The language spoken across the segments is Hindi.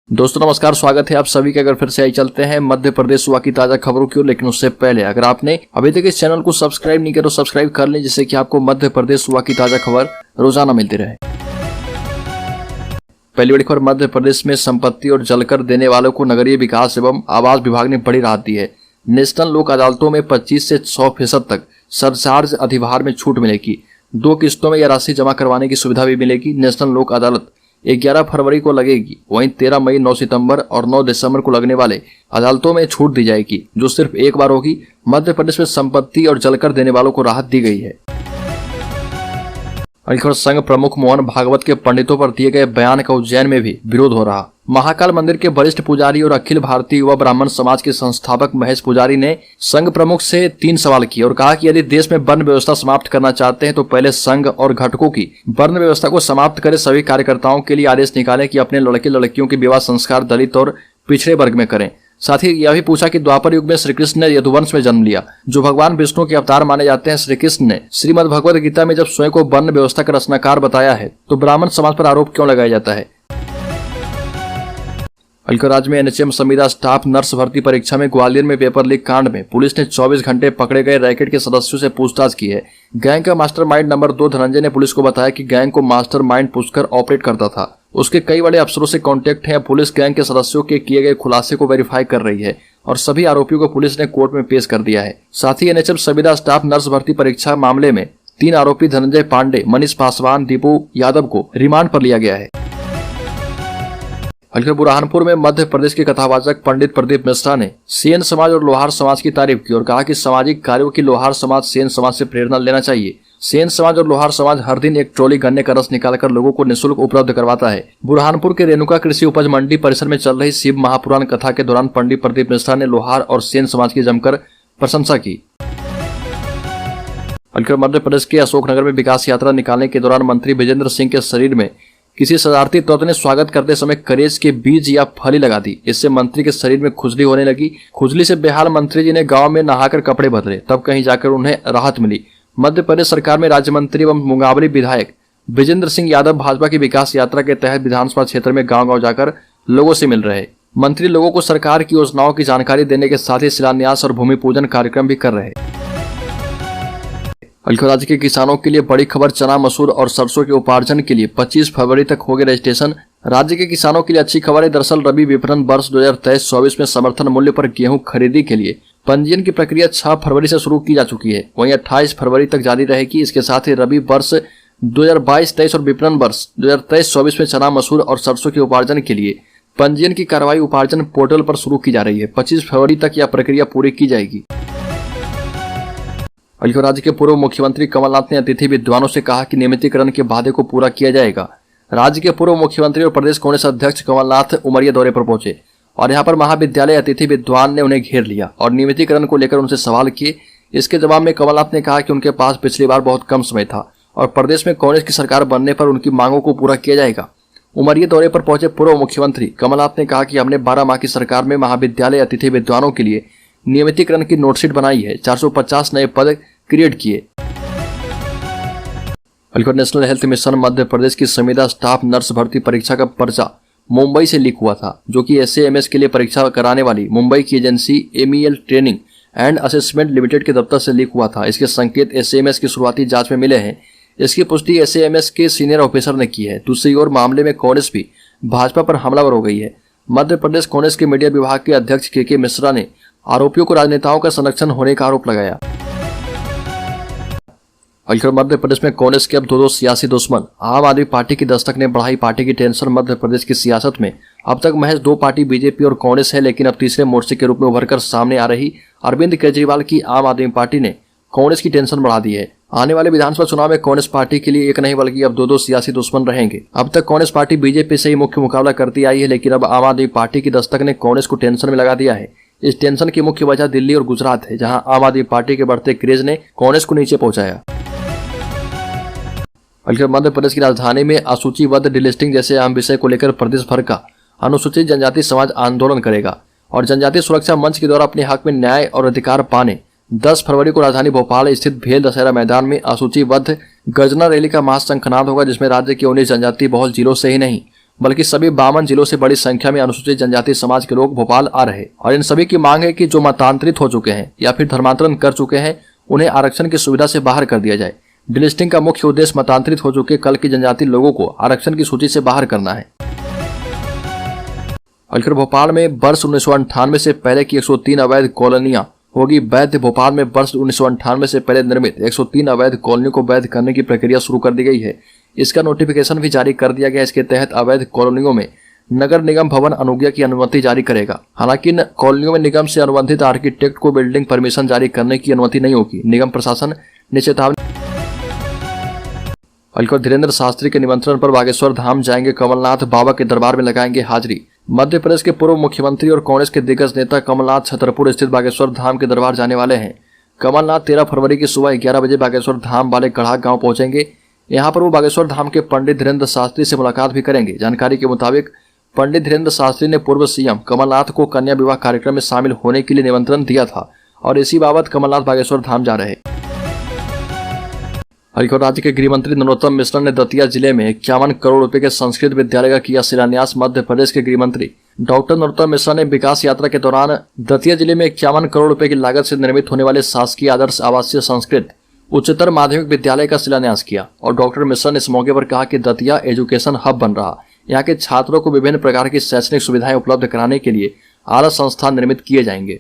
दोस्तों नमस्कार, स्वागत है आप सभी के। अगर फिर से आई चलते हैं मध्य प्रदेश हुआ की ताजा खबरों की ओर, लेकिन उससे पहले अगर आपने अभी तक इस चैनल को सब्सक्राइब नहीं किया तो सब्सक्राइब कर लें, जिससे कि आपको मध्य प्रदेश हुआ की ताजा खबर रोजाना मिलती रहे। पहली बड़ी खबर, मध्य प्रदेश में संपत्ति और जलकर देने वालों को नगरीय विकास एवं आवास विभाग ने बड़ी राहत दी है। नेशनल लोक अदालतों में 25 से 100% तक सरचार्ज अधिभार में छूट मिलेगी। 2 किस्तों में यह राशि जमा करवाने की सुविधा भी मिलेगी। नेशनल लोक अदालत 11 फरवरी को लगेगी, वहीं 13 मई, 9 सितंबर और 9 दिसंबर को लगने वाले अदालतों में छूट दी जाएगी, जो सिर्फ एक बार होगी। मध्य प्रदेश में संपत्ति और जलकर देने वालों को राहत दी गई है। संघ प्रमुख मोहन भागवत के पंडितों पर दिए गए बयान का उज्जैन में भी विरोध हो रहा। महाकाल मंदिर के वरिष्ठ पुजारी और अखिल भारतीय युवा ब्राह्मण समाज के संस्थापक महेश पुजारी ने संघ प्रमुख से 3 सवाल किए और कहा कि यदि देश में वर्ण व्यवस्था समाप्त करना चाहते हैं तो पहले संघ और घटकों की वर्ण व्यवस्था को समाप्त करे। सभी कार्यकर्ताओं के लिए आदेश निकालें कि अपने लड़के लड़कियों के विवाह संस्कार दलित और पिछड़े वर्ग में करें। साथ ही यह भी पूछा कि द्वापर युग में श्री कृष्ण ने यदुवंश में जन्म लिया, जो भगवान विष्णु के अवतार माने जाते हैं। श्री कृष्ण ने श्रीमद् भगवद गीता में जब स्वयं को वर्ण व्यवस्था का रचनाकार बताया है, तो ब्राह्मण समाज पर आरोप क्यों लगाया जाता है। राज्य में एनएचएम संविदा स्टाफ नर्स भर्ती परीक्षा में ग्वालियर में पेपर लीक कांड में पुलिस ने 24 घंटे पकड़े गए रैकेट के सदस्यों से पूछताछ की है। गैंग का मास्टरमाइंड नंबर 2 धनंजय ने पुलिस को बताया कि गैंग को मास्टरमाइंड पुष्कर ऑपरेट करता था। उसके कई बड़े अफसरों से कांटेक्ट है। पुलिस गैंग के सदस्यों के किए गए खुलासे को वेरीफाई कर रही है और सभी आरोपियों को पुलिस ने कोर्ट में पेश कर दिया है। साथ ही एनएचएम संविदा स्टाफ नर्स भर्ती परीक्षा मामले में 3 आरोपी धनंजय पांडे, मनीष पासवान, दीपू यादव को रिमांड पर लिया गया है। बुरहानपुर में मध्य प्रदेश के कथावाचक पंडित प्रदीप मिश्रा ने सेन समाज और लोहार समाज की तारीफ की और कहा कि सामाजिक कार्यों की लोहार समाज सेन समाज से प्रेरणा लेना चाहिए। सेन समाज और लोहार समाज हर दिन एक ट्रॉली गन्ने का रस निकालकर लोगों को निःशुल्क उपलब्ध करवाता है। बुरहानपुर के रेणुका कृषि उपज मंडी परिसर में चल रही शिव महापुराण कथा के दौरान पंडित प्रदीप मिश्रा ने लोहार और सेन समाज की जमकर प्रशंसा की। मध्य प्रदेश के अशोकनगर में विकास यात्रा निकालने के दौरान मंत्री विजेंद्र सिंह के शरीर में किसी शरारती तत्व ने स्वागत करते समय करेज के बीज या फली लगा दी। इससे मंत्री के शरीर में खुजली होने लगी। खुजली से बेहाल मंत्री जी ने गांव में नहाकर कपड़े बदले, तब कहीं जाकर उन्हें राहत मिली। मध्य प्रदेश सरकार में राज्य मंत्री एवं मुंगावली विधायक विजेंद्र सिंह यादव भाजपा की विकास यात्रा के तहत विधानसभा क्षेत्र में गाँव-गाँव जाकर लोगों से मिल रहे। मंत्री लोगों को सरकार की योजनाओं की जानकारी देने के साथ ही शिलान्यास और भूमि पूजन कार्यक्रम भी कर रहे। राज्य के किसानों के लिए बड़ी खबर, चना, मसूर और सरसों के उपार्जन के लिए 25 फरवरी तक होंगे रजिस्ट्रेशन। राज्य के किसानों के लिए अच्छी खबर है। दरअसल रबी विपणन वर्ष 2023-24 में समर्थन मूल्य पर गेहूं खरीदी के लिए पंजीयन की प्रक्रिया 6 फरवरी से शुरू की जा चुकी है, वहीं 28 फरवरी तक जारी रहेगी। इसके साथ ही रबी वर्ष 2022-23 और विपणन वर्ष 2023-24 में चना, मसूर और सरसों के उपार्जन के लिए पंजीयन की कार्रवाई उपार्जन पोर्टल पर शुरू की जा रही है। 25 फरवरी तक यह प्रक्रिया पूरी की जाएगी। राज्य के पूर्व मुख्यमंत्री कमलनाथ ने अतिथि विद्वानों से कहा कि नियमितीकरण के वादे को पूरा किया जाएगा। राज्य के पूर्व मुख्यमंत्री और प्रदेश कांग्रेस अध्यक्ष कमलनाथ उमरिया दौरे पर पहुंचे और यहां पर महाविद्यालय अतिथि विद्वान ने उन्हें घेर लिया और नियमितीकरण को लेकर उनसे सवाल किए। इसके जवाब में कमलनाथ ने कहा कि उनके पास पिछली बार बहुत कम समय था और प्रदेश में कांग्रेस की सरकार बनने पर उनकी मांगों को पूरा किया जाएगा। उमरिया दौरे पर पहुंचे पूर्व मुख्यमंत्री कमलनाथ ने कहा कि हमने 12 माह की सरकार में महाविद्यालय अतिथि विद्वानों के लिए नियमितीकरण की नोटशीट बनाई है। 450 नए पद क्रिएट किए। National health mission Madhya Pradesh की संविदा स्टाफ नर्स भर्ती परीक्षा का पर्चा मुंबई से लीक हुआ था, जो कि एसएएमएस के लिए परीक्षा कराने वाली मुंबई की agency MEL training and assessment limited के दफ्तर से लीक हुआ था। इसके संकेत एसएएमएस की शुरुआती जांच में मिले हैं। इसकी पुष्टि एसएएमएस के सीनियर ऑफिसर ने की है। दूसरी ओर मामले में कांग्रेस भी भाजपा पर हमलावर हो गई है। मध्य प्रदेश कांग्रेस के मीडिया विभाग के अध्यक्ष के मिश्रा ने आरोपियों को राजनेताओं का संरक्षण होने का आरोप लगाया। मध्य प्रदेश में कांग्रेस के अब 2 सियासी दुश्मन। आम आदमी पार्टी की दस्तक ने बढ़ाई पार्टी की टेंशन। मध्य प्रदेश की सियासत में अब तक महज 2 पार्टी बीजेपी और कांग्रेस है, लेकिन अब तीसरे मोर्चे के रूप में उभरकर सामने आ रही अरविंद केजरीवाल की आम आदमी पार्टी ने कांग्रेस की टेंशन बढ़ा दी है। आने वाले विधानसभा चुनाव में कांग्रेस पार्टी के लिए एक नहीं बल्कि अब 2 सियासी दुश्मन रहेंगे। अब तक कांग्रेस पार्टी बीजेपी से ही मुख्य मुकाबला करती आई है, लेकिन अब आम आदमी पार्टी की दस्तक ने कांग्रेस को टेंशन में लगा दिया है। इस टेंशन की मुख्य वजह दिल्ली और गुजरात है, जहां आम आदमी पार्टी के बढ़ते क्रेज ने कांग्रेस को नीचे पहुंचाया। मध्य प्रदेश की राजधानी में असूचीबद्ध डिलिस्टिंग जैसे अहम विषय को लेकर प्रदेश भर का अनुसूचित जनजाति समाज आंदोलन करेगा और जनजाति सुरक्षा मंच के द्वारा अपने हक में न्याय और अधिकार पाने 10 फरवरी को राजधानी भोपाल स्थित भेल दशहरा मैदान में असूचीबद्ध गर्जना रैली का महाशंखनाद होगा, जिसमें राज्य के 19 जनजाति बहुल जिलों से ही नहीं बल्कि सभी 52 जिलों से बड़ी संख्या में अनुसूचित जनजाति समाज के लोग भोपाल आ रहे और इन सभी की मांग है कि जो मतांतरित हो चुके हैं या फिर धर्मांतरण कर चुके हैं उन्हें आरक्षण की सुविधा से बाहर कर दिया जाए। डिलिस्टिंग का मुख्य उद्देश्य मतांतरित हो चुके कल की जनजाति लोगों को आरक्षण की सूची से बाहर करना है। और भोपाल में वर्ष 1998 से पहले की 103 अवैध कॉलोनियां होगी वैध। भोपाल में वर्ष 1998 से पहले निर्मित 103 अवैध कॉलोनियों को वैध करने की प्रक्रिया शुरू कर दी गई है। इसका नोटिफिकेशन भी जारी कर दिया गया। इसके तहत अवैध कॉलोनियों में नगर निगम भवन अनुज्ञा की अनुमति जारी करेगा। हालांकि इन कॉलोनियों में निगम से अनुबंधित आर्किटेक्ट को बिल्डिंग परमिशन जारी करने की अनुमति नहीं होगी। निगम प्रशासन ने चेतावनी। धीरेन्द्र शास्त्री के निमंत्रण पर बागेश्वर धाम जाएंगे कमलनाथ, बाबा के दरबार में लगाएंगे हाजिरी। मध्य प्रदेश के पूर्व मुख्यमंत्री और कांग्रेस के दिग्गज नेता कमलनाथ छतरपुर स्थित बागेश्वर धाम के दरबार जाने वाले हैं। कमलनाथ 13 फरवरी की सुबह 11 बजे बागेश्वर धाम वाले गढ़ा गांव पहुंचेंगे। यहां पर वो बागेश्वर धाम के पंडित धीरेन्द्र शास्त्री से मुलाकात भी करेंगे। जानकारी के मुताबिक पंडित धीरेन्द्र शास्त्री ने पूर्व सीएम कमलनाथ को कन्या विवाह कार्यक्रम में शामिल होने के लिए निमंत्रण दिया था और इसी बाबत कमलनाथ बागेश्वर धाम जा रहे। राज्य के गृह मंत्री नरोत्तम मिश्रा ने दतिया जिले में 51 करोड़ रुपए के संस्कृत विद्यालय का किया शिलान्यास। मध्य प्रदेश के गृह मंत्री डॉक्टर नरोत्तम मिश्रा ने विकास यात्रा के दौरान दतिया जिले में 51 करोड़ रुपए की लागत से निर्मित होने वाले शासकीय आदर्श आवासीय संस्कृत उच्चतर माध्यमिक विद्यालय का शिलान्यास किया और डॉक्टर मिश्रा ने इस मौके पर कहा कि दतिया एजुकेशन हब बन रहा। यहाँ के छात्रों को विभिन्न प्रकार की शैक्षणिक सुविधाएं उपलब्ध कराने के लिए आला संस्थान निर्मित किए जाएंगे।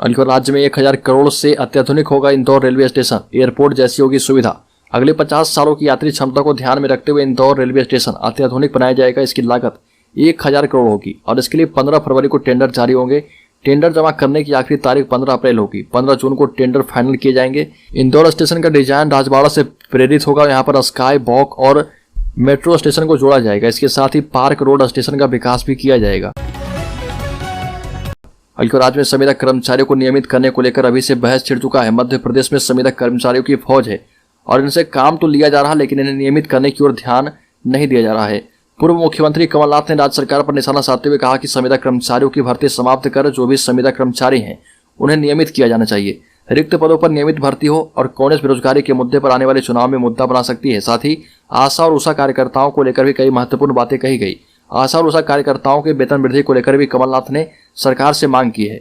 राज्य में 1000 करोड़ से अत्याधुनिक होगा इंदौर रेलवे स्टेशन, एयरपोर्ट जैसी होगी सुविधा। अगले 50 सालों की यात्री क्षमता को ध्यान में रखते हुए इंदौर रेलवे स्टेशन अत्याधुनिक बनाया जाएगा। इसकी लागत 1000 करोड़ होगी और इसके लिए 15 फरवरी को टेंडर जारी होंगे। टेंडर जमा करने की आखिरी तारीख 15 अप्रैल होगी। 15 जून को टेंडर फाइनल किए जाएंगे। इंदौर स्टेशन का डिजाइन राजवाड़ा से प्रेरित होगा। यहाँ पर स्काई वॉक और मेट्रो स्टेशन को जोड़ा जाएगा। इसके साथ ही पार्क रोड स्टेशन का विकास भी किया जाएगा। राज्य में संविदा कर्मचारियों को नियमित करने को लेकर अभी से बहस छिड़ चुका है। मध्य प्रदेश में संविदा कर्मचारियों की फौज है और इनसे काम तो लिया जा रहा है लेकिन इन्हें नियमित करने की ओर ध्यान नहीं दिया जा रहा है। पूर्व मुख्यमंत्री कमलनाथ ने राज्य सरकार पर निशाना साधते हुए कहा कि संविदा कर्मचारियों की भर्ती समाप्त कर जो भी संविदा कर्मचारी हैं उन्हें नियमित किया जाना चाहिए। रिक्त पदों पर नियमित भर्ती हो और कांग्रेस बेरोजगारी के मुद्दे पर आने वाले चुनाव में मुद्दा बना सकती है। साथ ही आशा और उषा कार्यकर्ताओं को लेकर भी कई महत्वपूर्ण बातें कही गई। आशा और उषा कार्यकर्ताओं के वेतन वृद्धि को लेकर भी कमलनाथ ने सरकार से मांग की है।